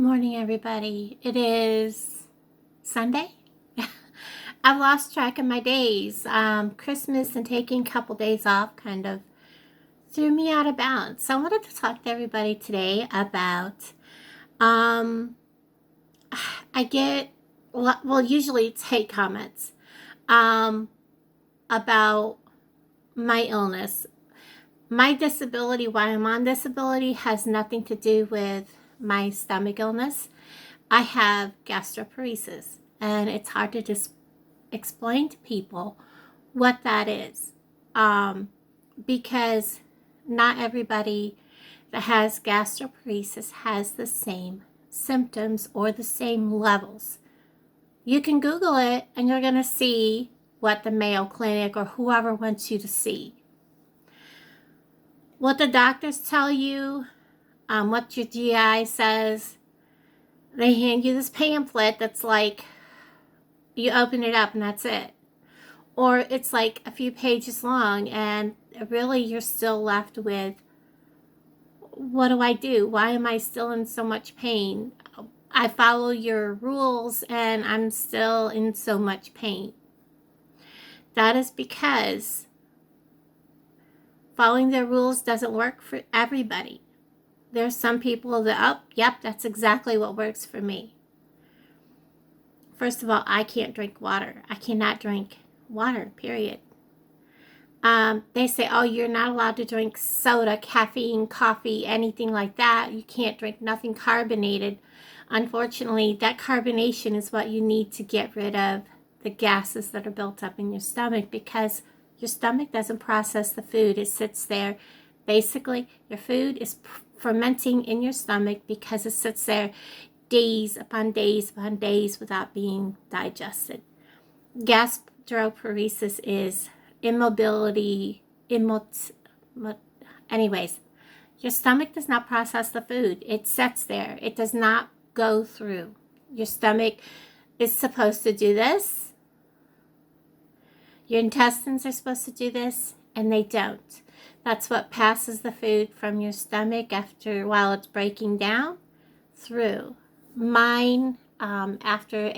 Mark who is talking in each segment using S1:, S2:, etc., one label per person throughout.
S1: Morning, everybody. It is Sunday. I've lost track of my days. Christmas and taking a couple days off kind of threw me out of bounds. So I wanted to talk to everybody today about, I get, well, usually it's hate comments about my illness. My disability, why I'm on disability, has nothing to do with my stomach illness. I have gastroparesis, and it's hard to just explain to people what that is, because not everybody that has gastroparesis has the same symptoms or the same levels. You can Google it, and you're going to see what the Mayo Clinic or whoever wants you to see. What the doctors tell you, what your GI says. They hand you this pamphlet that's like, you open it up and that's it. Or it's like a few pages long and really you're still left with, what do I do? Why am I still in so much pain? I follow your rules and I'm still in so much pain. That is because following their rules doesn't work for everybody. There's some people that, yep, that's exactly what works for me. First of all, I can't drink water. I cannot drink water, period. They say, oh, you're not allowed to drink soda, caffeine, coffee, anything like that. You can't drink nothing carbonated. Unfortunately, that carbonation is what you need to get rid of the gases that are built up in your stomach, because your stomach doesn't process the food. It sits there. Basically, your food is fermenting in your stomach because it sits there days upon days upon days without being digested. Gastroparesis is immobility. Anyways, your stomach does not process the food. It sits there. It does not go through. Your stomach is supposed to do this. Your intestines are supposed to do this, and they don't. That's what passes the food from your stomach while it's breaking down through. Mine, after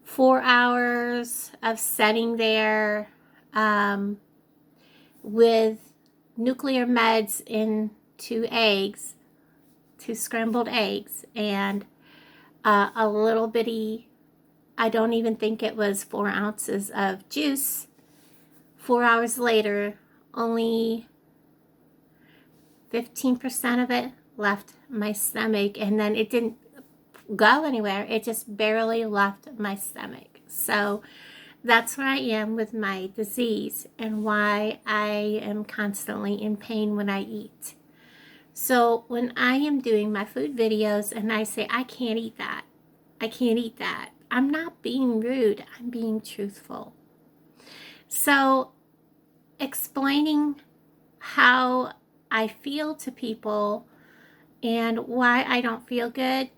S1: 4 hours of sitting there with nuclear meds in 2 scrambled eggs, and a little bitty, I don't even think it was 4 ounces of juice. 4 hours later, only 15% of it left my stomach, and then it didn't go anywhere. It just barely left my stomach. So that's where I am with my disease and why I am constantly in pain when I eat. So when I am doing my food videos and I say, I can't eat that, I can't eat that, I'm not being rude, I'm being truthful. So explaining how I feel to people and why I don't feel good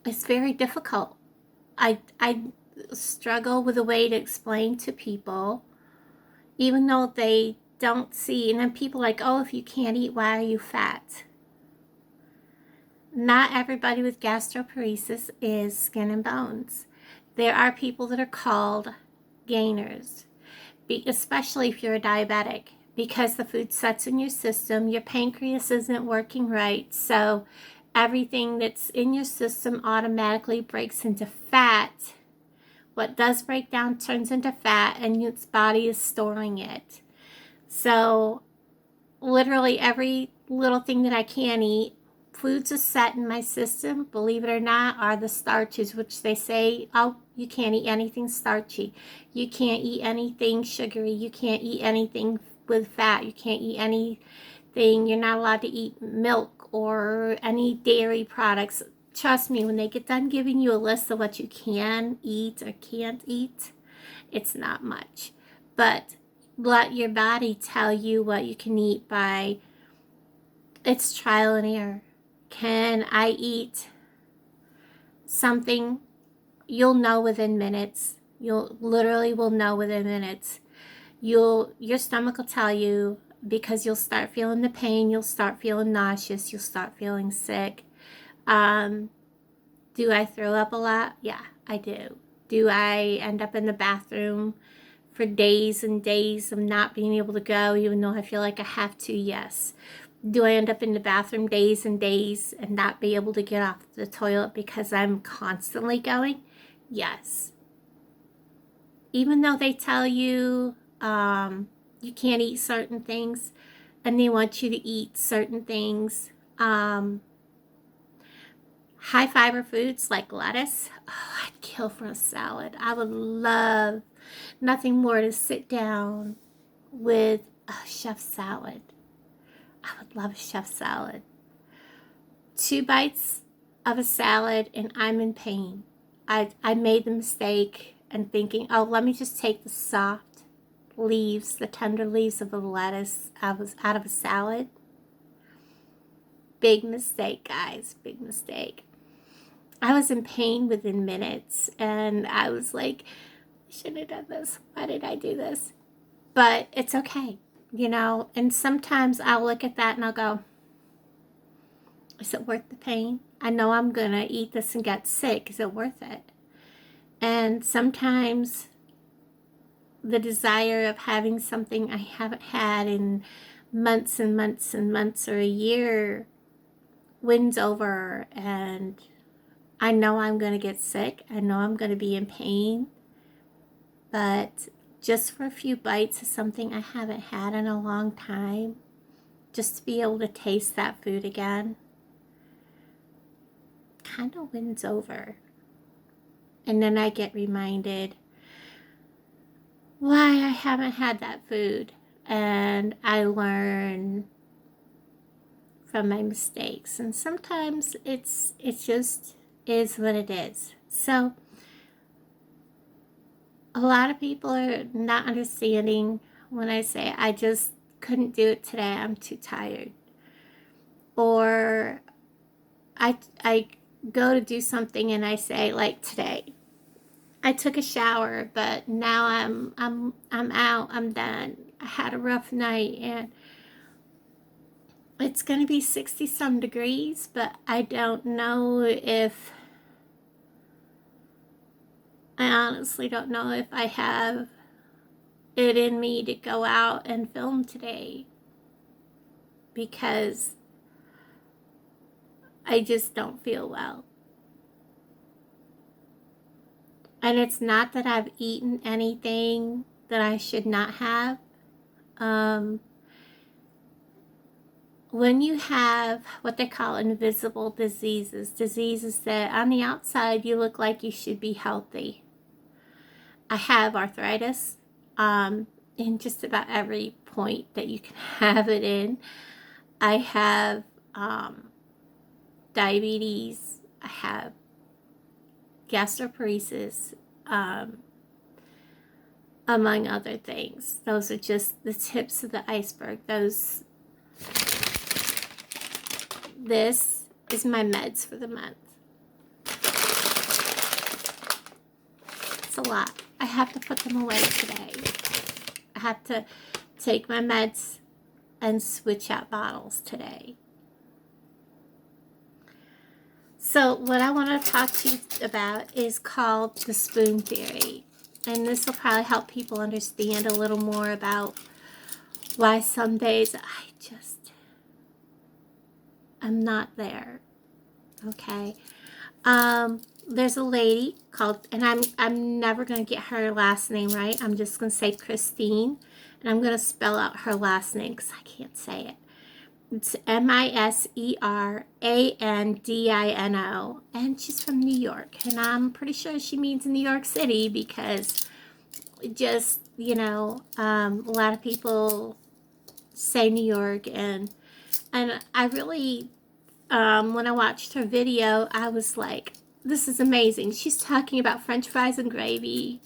S1: is very difficult. I struggle with a way to explain to people, even though they don't see. And then people are like, oh, if you can't eat, why are you fat? Not everybody with gastroparesis is skin and bones. There are people that are called gainers, especially if you're a diabetic, because the food sets in your system, your pancreas isn't working right, so everything that's in your system automatically breaks into fat. What does break down turns into fat, and your body is storing it. So literally every little thing that I can eat, foods are set in my system, believe it or not, are the starches, which they say, oh, you can't eat anything starchy. You can't eat anything sugary. You can't eat anything with fat. You can't eat anything. You're not allowed to eat milk or any dairy products. Trust me, when they get done giving you a list of what you can eat or can't eat, it's not much. But let your body tell you what you can eat by its trial and error. Can I eat something? You'll know within minutes. You'll literally will know within minutes. Your stomach will tell you, because you'll start feeling the pain, you'll start feeling nauseous, you'll start feeling sick. Do I throw up a lot? Yeah, I do. Do I end up in the bathroom for days and days of not being able to go, even though I feel like I have to? Yes. Do I end up in the bathroom days and days and not be able to get off the toilet because I'm constantly going? Yes. Even though they tell you you can't eat certain things and they want you to eat certain things, high fiber foods like lettuce, oh, I'd kill for a salad. I would love nothing more to sit down with a chef salad. I would love a chef salad. 2 bites of a salad and I'm in pain. I made the mistake and thinking, oh, let me just take the soft leaves, the tender leaves of the lettuce out of a salad. Big mistake, guys. Big mistake. I was in pain within minutes, and I was like, I shouldn't have done this. Why did I do this? But it's okay, you know, and sometimes I'll look at that and I'll go, is it worth the pain? I know I'm going to eat this and get sick. Is it worth it? And sometimes the desire of having something I haven't had in months and months and months or a year wins over, and I know I'm going to get sick. I know I'm going to be in pain. But just for a few bites of something I haven't had in a long time, just to be able to taste that food again, kind of wins over. And then I get reminded why I haven't had that food. And I learn from my mistakes. And sometimes it just is what it is. So a lot of people are not understanding when I say I just couldn't do it today. I'm too tired. Or I go to do something and I say, like today, I took a shower, but now I'm out. I'm done. I had a rough night, and it's going to be 60 some degrees, but I don't know if, I honestly don't know if I have it in me to go out and film today, because I just don't feel well. And it's not that I've eaten anything that I should not have. When you have what they call invisible diseases that on the outside you look like you should be healthy. I have arthritis in just about every point that you can have it in. I have diabetes. I have gastroparesis, among other things. Those are just the tips of the iceberg. This is my meds for the month. It's a lot. I have to put them away today. I have to take my meds and switch out bottles today. So what I want to talk to you about is called the spoon theory. And this will probably help people understand a little more about why some days I'm not there. Okay. There's a lady called, and I'm never going to get her last name right. I'm just going to say Christine, and I'm going to spell out her last name because I can't say it. It's Miserandino, and she's from New York, and I'm pretty sure she means New York City, because just, you know, a lot of people say New York, and I really, when I watched her video, I was like, this is amazing. She's talking about French fries and gravy,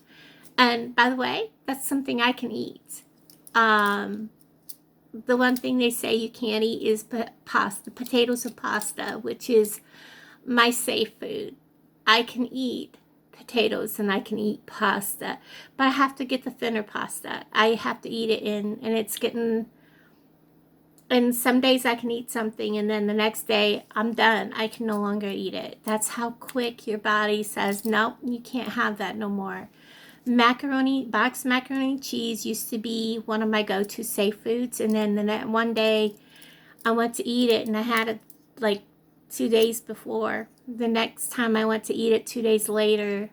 S1: and by the way, that's something I can eat. The one thing they say you can't eat is pasta, potatoes and pasta, which is my safe food. I can eat potatoes and I can eat pasta, but I have to get the thinner pasta. I have to eat it in, and it's getting And some days I can eat something and then the next day I'm done. I can no longer eat it. That's how quick your body says, nope, you can't have that no more. Macaroni, boxed macaroni and cheese used to be one of my go-to safe foods. And then one day I went to eat it and I had it like 2 days before. The next time I went to eat it 2 days later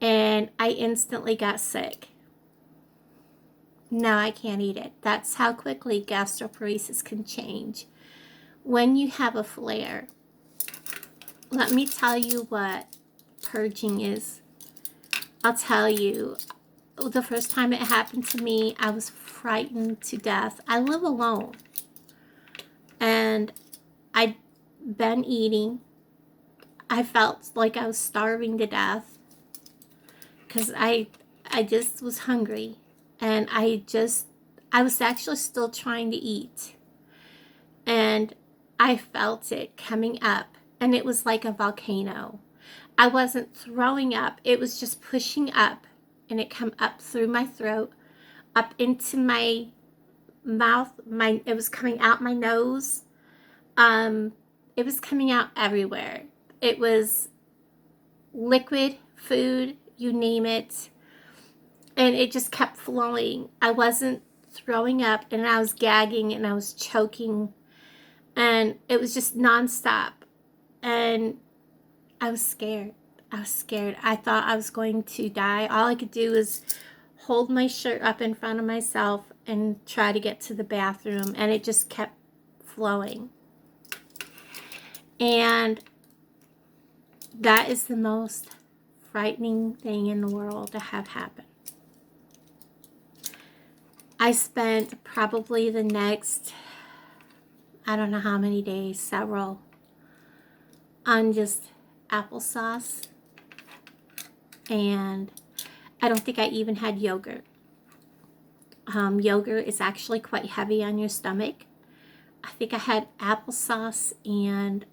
S1: and I instantly got sick. Now I can't eat it. That's how quickly gastroparesis can change. When you have a flare, let me tell you what purging is. I'll tell you, the first time it happened to me, I was frightened to death. I live alone. And I'd been eating. I felt like I was starving to death because I just was hungry. And I was actually still trying to eat. And I felt it coming up. And it was like a volcano. I wasn't throwing up. It was just pushing up. And it come up through my throat, up into my mouth. It was coming out my nose. It was coming out everywhere. It was liquid, food, you name it. And it just kept flowing. I wasn't throwing up and I was gagging and I was choking. And it was just nonstop. And I was scared. I was scared. I thought I was going to die. All I could do was hold my shirt up in front of myself and try to get to the bathroom. And it just kept flowing. And that is the most frightening thing in the world to have happen. I spent probably the next, I don't know how many days, several, on just applesauce. And I don't think I even had yogurt. Yogurt is actually quite heavy on your stomach. I think I had applesauce and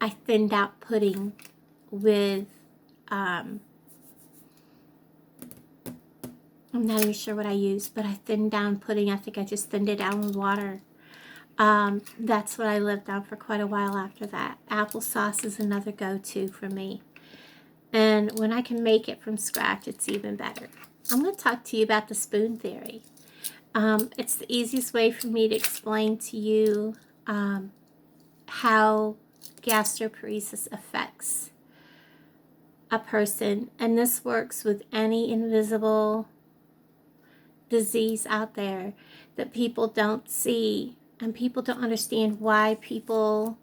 S1: I thinned out pudding with, I'm not even sure what I used, but I thinned down pudding. I think I just thinned it down with water. That's what I lived on for quite a while after that. Applesauce is another go-to for me. And when I can make it from scratch, it's even better. I'm going to talk to you about the spoon theory. It's the easiest way for me to explain to you how gastroparesis affects a person. And this works with any invisible disease out there that people don't see, and people don't understand why people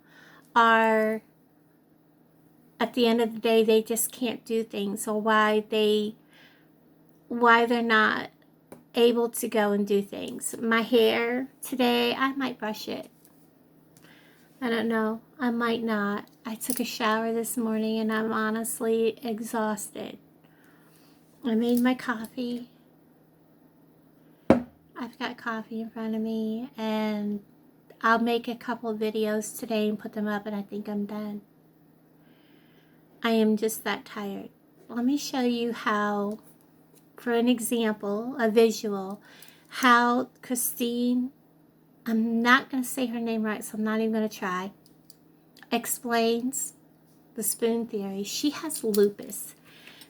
S1: are, at the end of the day, they just can't do things, or why they're not able to go and do things. My hair today, I might brush it. I don't know. I might not. I took a shower this morning and I'm honestly exhausted. I made my coffee. I've got coffee in front of me and I'll make a couple of videos today and put them up, and I think I'm done. I am just that tired. Let me show you how, for an example, a visual, how Christine, I'm not going to say her name right, so I'm not even going to try, explains the spoon theory. She has lupus.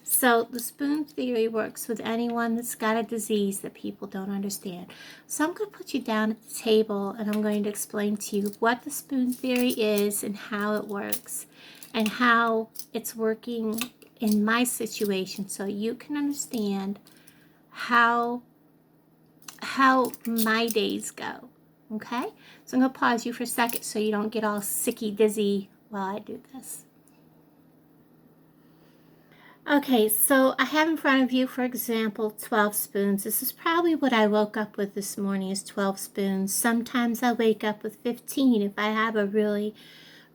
S1: So the spoon theory works with anyone that's got a disease that people don't understand. So I'm going to put you down at the table and I'm going to explain to you what the spoon theory is and how it works and how it's working in my situation, so you can understand how my days go. Okay? So I'm going to pause you for a second so you don't get all sicky dizzy while I do this. Okay, so I have in front of you, for example, 12 spoons. This is probably what I woke up with this morning, is 12 spoons. Sometimes I wake up with 15 if I have a really,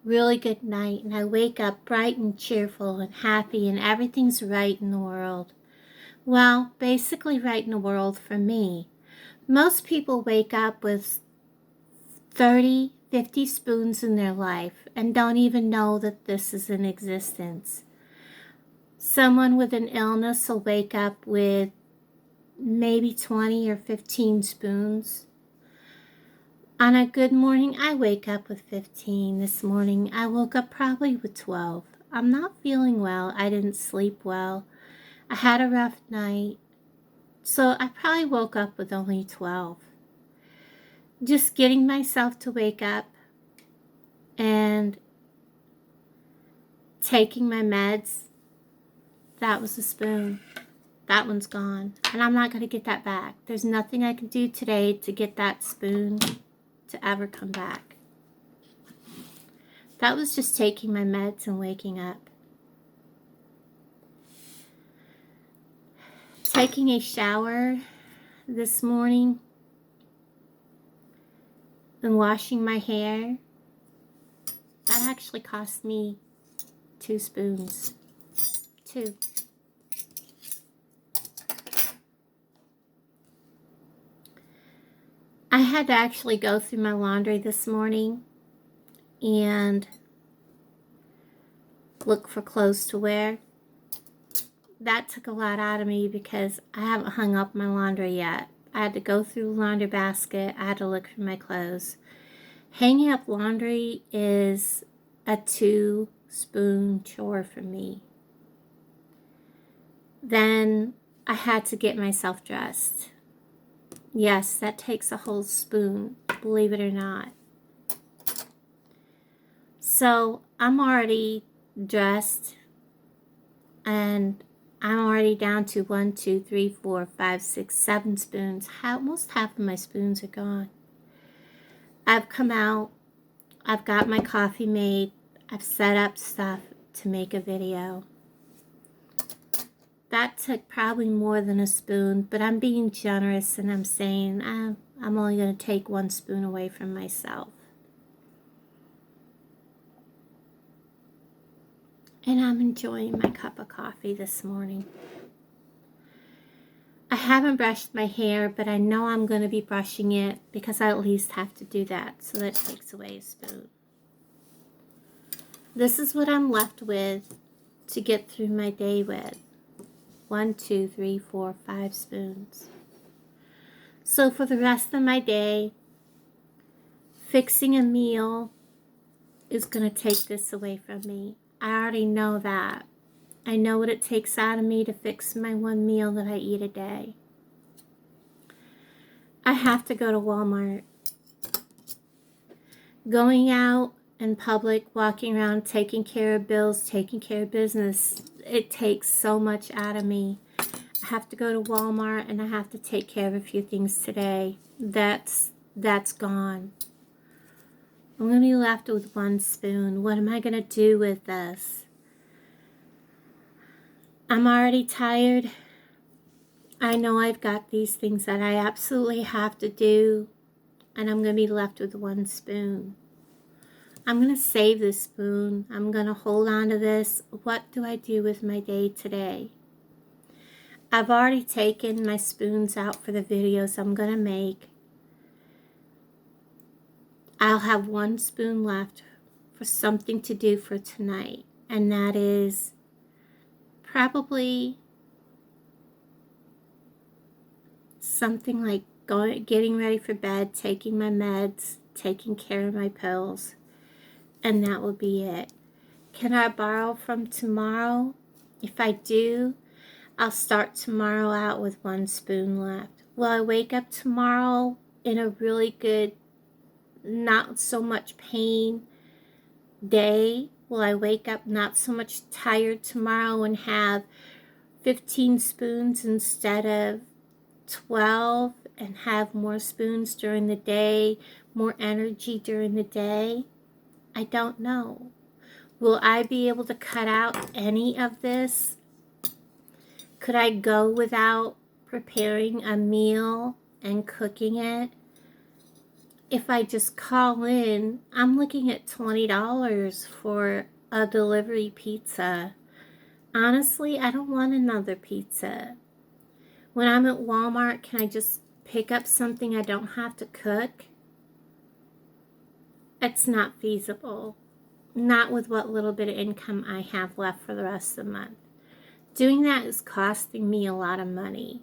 S1: really good night, and I wake up bright and cheerful and happy and everything's right in the world. Well, basically right in the world for me. Most people wake up with 30, 50 spoons in their life and don't even know that this is in existence. Someone with an illness will wake up with maybe 20 or 15 spoons. On a good morning, I wake up with 15. This morning, I woke up probably with 12. I'm not feeling well. I didn't sleep well. I had a rough night. So I probably woke up with only 12. Just getting myself to wake up and taking my meds, that was a spoon. That one's gone. And I'm not going to get that back. There's nothing I can do today to get that spoon to ever come back. That was just taking my meds and waking up. Taking a shower this morning and washing my hair, that actually cost me 2 spoons. 2. I had to actually go through my laundry this morning and look for clothes to wear. That took a lot out of me because I haven't hung up my laundry yet. I had to go through the laundry basket. I had to look for my clothes. Hanging up laundry is a 2-spoon chore for me. Then I had to get myself dressed. Yes, that takes a whole spoon, believe it or not. So I'm already dressed and I'm already down to 1, 2, 3, 4, 5, 6, 7 spoons. Almost half of my spoons are gone. I've come out. I've got my coffee made. I've set up stuff to make a video. That took probably more than a spoon, but I'm being generous and I'm saying I'm only going to take 1 spoon away from myself. And I'm enjoying my cup of coffee this morning. I haven't brushed my hair, but I know I'm going to be brushing it because I at least have to do that. So that takes away a spoon. This is what I'm left with to get through my day with. 1, 2, 3, 4, 5 spoons. So for the rest of my day, fixing a meal is going to take this away from me. I already know that. I know what it takes out of me to fix my 1 meal that I eat a day. I have to go to Walmart. Going out in public, walking around, taking care of bills, taking care of business, it takes so much out of me. I have to go to Walmart and I have to take care of a few things today. That's gone. I'm going to be left with 1 spoon. What am I going to do with this? I'm already tired. I know I've got these things that I absolutely have to do, and I'm going to be left with 1 spoon. I'm going to save this spoon. I'm going to hold on to this. What do I do with my day today? I've already taken my spoons out for the videos I'm going to make. I'll have 1 spoon left for something to do for tonight, and that is probably something like getting ready for bed, taking my meds, taking care of my pills, and that will be it. Can I borrow from tomorrow? If I do, I'll start tomorrow out with 1 spoon left. Will I wake up tomorrow in a really good, not so much pain day? Will I wake up not so much tired tomorrow and have 15 spoons instead of 12 and have more spoons during the day, more energy during the day? I don't know. Will I be able to cut out any of this? Could I go without preparing a meal and cooking it? If I just call in, I'm looking at $20 for a delivery pizza. Honestly, I don't want another pizza. When I'm at Walmart, can I just pick up something I don't have to cook? It's not feasible. Not with what little bit of income I have left for the rest of the month. Doing that is costing me a lot of money.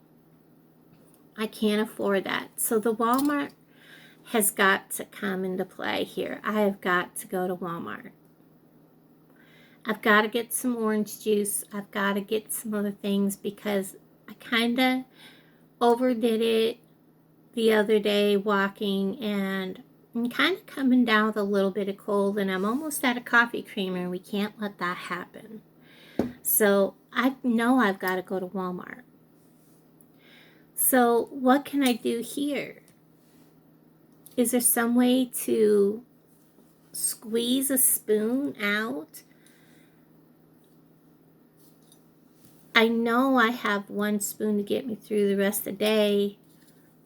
S1: I can't afford that. So the Walmart has got to come into play here. I have got to go to Walmart. I've got to get some orange juice. I've got to get some other things because I kind of overdid it the other day walking, and I'm kind of coming down with a little bit of cold, and I'm almost at a coffee creamer, and we can't let that happen. So I know I've got to go to Walmart. So what can I do here? Is there some way to squeeze a spoon out? I know I have one spoon to get me through the rest of the day.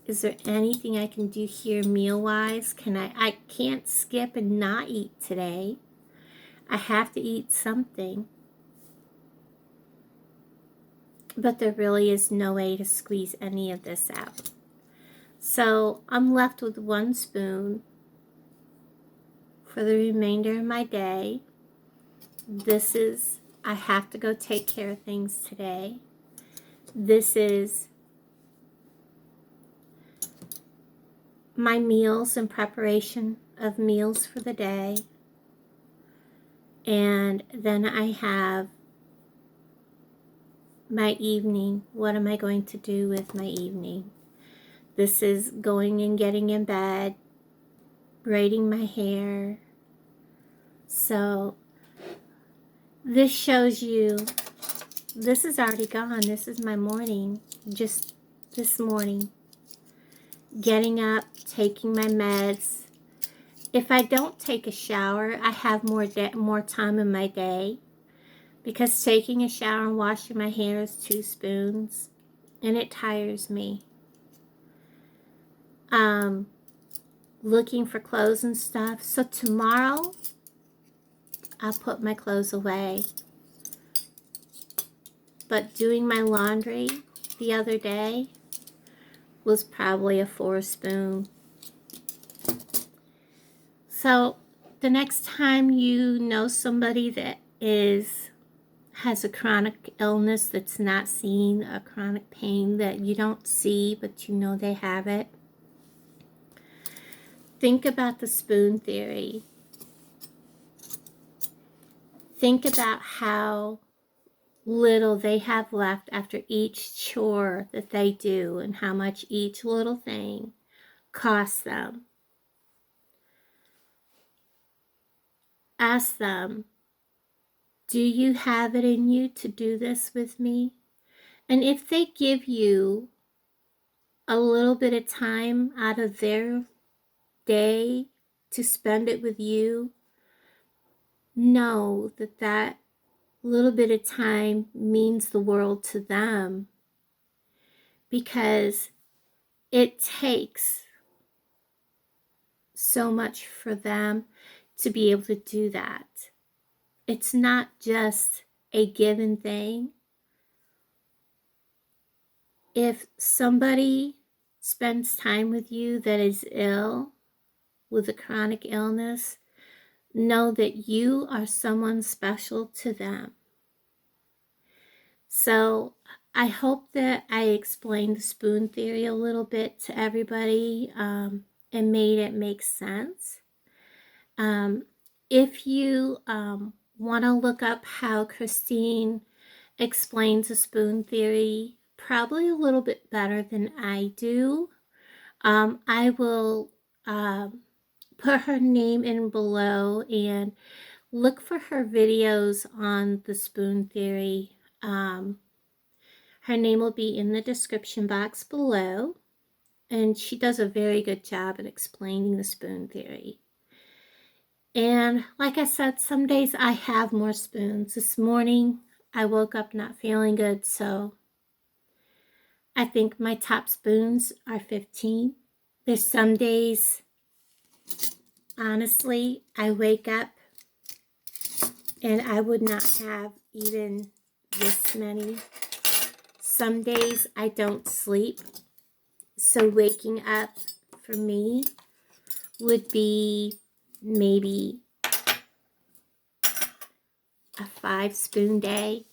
S1: Is there anything I can do here meal-wise? I can't skip and not eat today. I have to eat something. But there really is no way to squeeze any of this out. So I'm left with one spoon for the remainder of my day. This is, I have to go take care of things today. This is my meals and preparation of meals for the day. And then I have my evening. What am I going to do with my evening? This is going and getting in bed, braiding my hair. So this shows you, this is already gone. This is my morning, just this morning. Getting up, taking my meds. If I don't take a shower, I have more time in my day, because taking a shower and washing my hair is 2 spoons, and it tires me. Looking for clothes and stuff. So tomorrow, I'll put my clothes away. But doing my laundry the other day was probably a 4 spoon. So the next time you know somebody that has a chronic illness that's not seen, a chronic pain that you don't see but you know they have it, think about the spoon theory. Think about how little they have left after each chore that they do and how much each little thing costs them. Ask them, do you have it in you to do this with me? And if they give you a little bit of time out of their day to spend it with you, know that that little bit of time means the world to them, because it takes so much for them to be able to do that. It's not just a given thing. If somebody spends time with you that is ill with a chronic illness, know that you are someone special to them. So I hope that I explained the spoon theory a little bit to everybody and made it make sense. If you want to look up how Christine explains the spoon theory, probably a little bit better than I do, I will put her name in below and look for her videos on the spoon theory. Her name will be in the description box below, and she does a very good job at explaining the spoon theory. And like I said, some days I have more spoons. This morning I woke up not feeling good, so I think my top spoons are 15. There's some days, honestly, I wake up and I would not have even this many. Some days I don't sleep, so waking up for me would be maybe a 5 spoon day.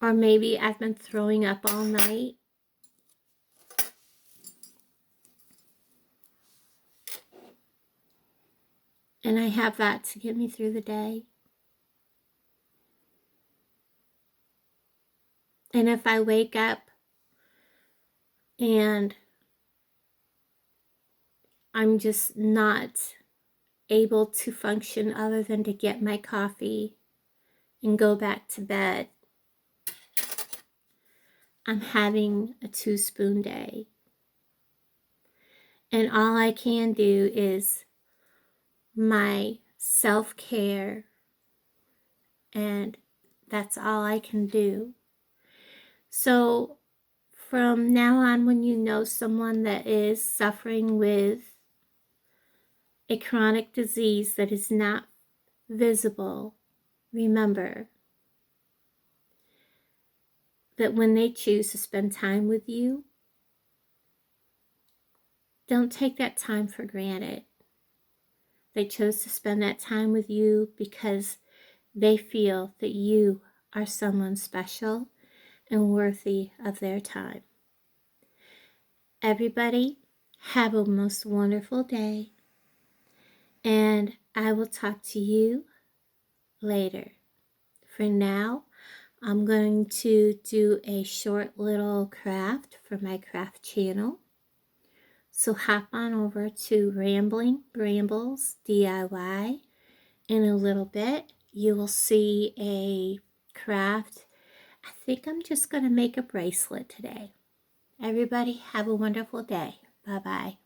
S1: Or maybe I've been throwing up all night. And I have that to get me through the day. And if I wake up and I'm just not able to function other than to get my coffee and go back to bed, I'm having a 2-spoon day. And all I can do is my self-care, and that's all I can do. So from now on, when you know someone that is suffering with a chronic disease that is not visible, remember that when they choose to spend time with you, don't take that time for granted. They chose to spend that time with you because they feel that you are someone special and worthy of their time. Everybody, have a most wonderful day, and I will talk to you later. For now, I'm going to do a short little craft for my craft channel. So hop on over to Rambling Brambles DIY. In a little bit, you will see a craft. I think I'm just going to make a bracelet today. Everybody have a wonderful day. Bye-bye.